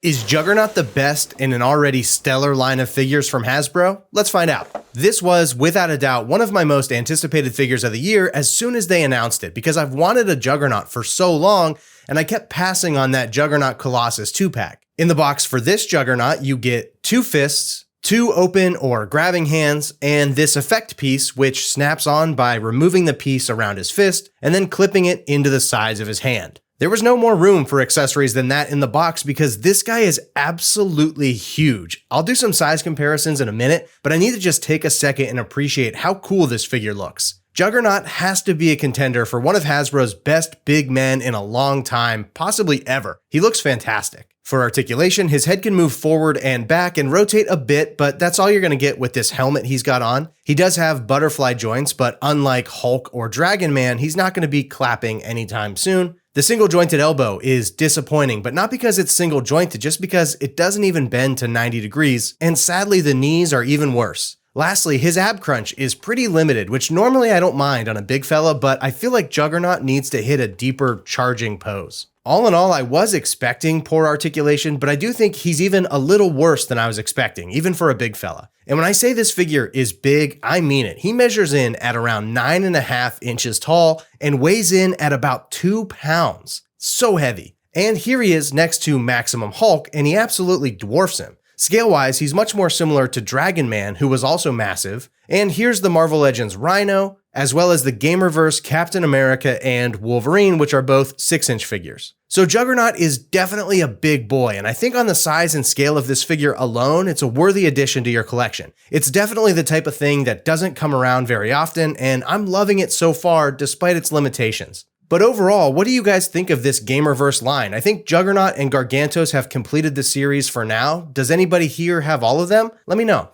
Is Juggernaut the best in an already stellar line of figures from Hasbro? Let's find out. This was, without a doubt, one of my most anticipated figures of the year as soon as they announced it, because I've wanted a Juggernaut for so long, and I kept passing on that Juggernaut Colossus 2-pack. In the box for this Juggernaut, you get 2 fists, 2 open or grabbing hands, and this effect piece, which snaps on by removing the piece around his fist and then clipping it into the sides of his hand. There was no more room for accessories than that in the box because this guy is absolutely huge. I'll do some size comparisons in a minute, but I need to just take a second and appreciate how cool this figure looks. Juggernaut has to be a contender for one of Hasbro's best big men in a long time, possibly ever. He looks fantastic. For articulation, his head can move forward and back and rotate a bit, but that's all you're going to get with this helmet he's got on. He does have butterfly joints, but unlike Hulk or Dragon Man, he's not going to be clapping anytime soon. The single jointed elbow is disappointing, but not because it's single jointed, just because it doesn't even bend to 90 degrees, and sadly the knees are even worse. Lastly, his ab crunch is pretty limited, which normally I don't mind on a big fella, but I feel like Juggernaut needs to hit a deeper charging pose. All in all, I was expecting poor articulation, but I do think he's even a little worse than I was expecting, even for a big fella. And when I say this figure is big, I mean it. He measures in at around 9.5 inches tall and weighs in at about 2 pounds. So heavy. And here he is next to Maximum Hulk, and he absolutely dwarfs him. Scale-wise, he's much more similar to Dragon Man, who was also massive. And here's the Marvel Legends Rhino, as well as the Gamerverse Captain America and Wolverine, which are both 6-inch figures. So Juggernaut is definitely a big boy, and I think on the size and scale of this figure alone, it's a worthy addition to your collection. It's definitely the type of thing that doesn't come around very often, and I'm loving it so far despite its limitations. But overall, what do you guys think of this Gamerverse line? I think Juggernaut and Gargantos have completed the series for now. Does anybody here have all of them? Let me know.